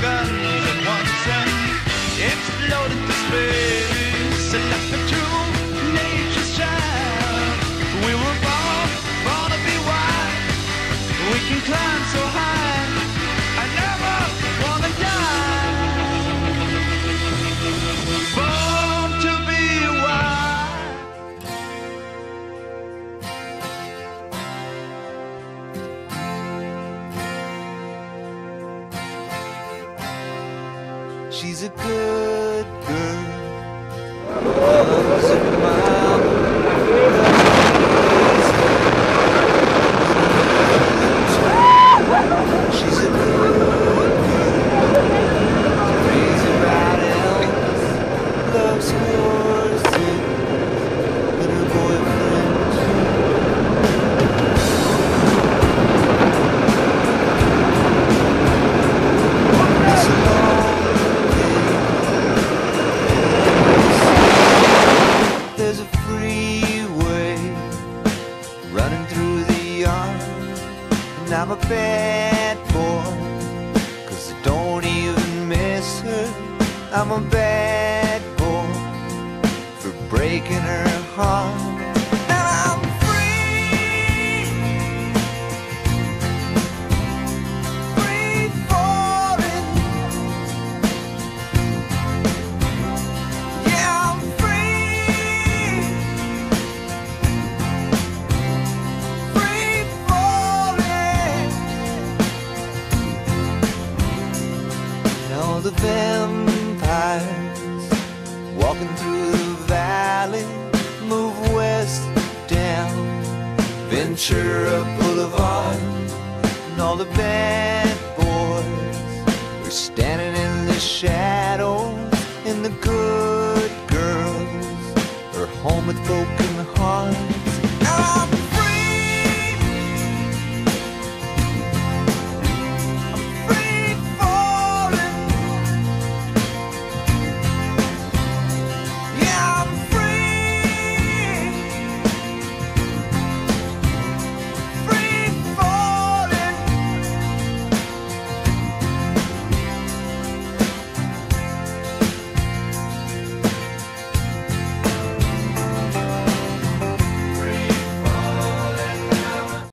guns at once and exploded to space and left me to nature's child. We were born to be wild. We can climb so high. I never wanna die. Born to be wild. She's a good girl. Loves a mile. She's a good girl. Crazy about Elvis. Loves horses and her boyfriend too. It's a long There's a freeway running through the yard, and I'm a bad boy, 'cause I don't even miss her. I'm a bad boy for breaking her heart. Now I'm free, free falling. Yeah, I'm free, free falling. Now the vampires walking through the valley move west down Ventura Boulevard, and all the bad boys are standing in the shadows, and the good girls are home with broken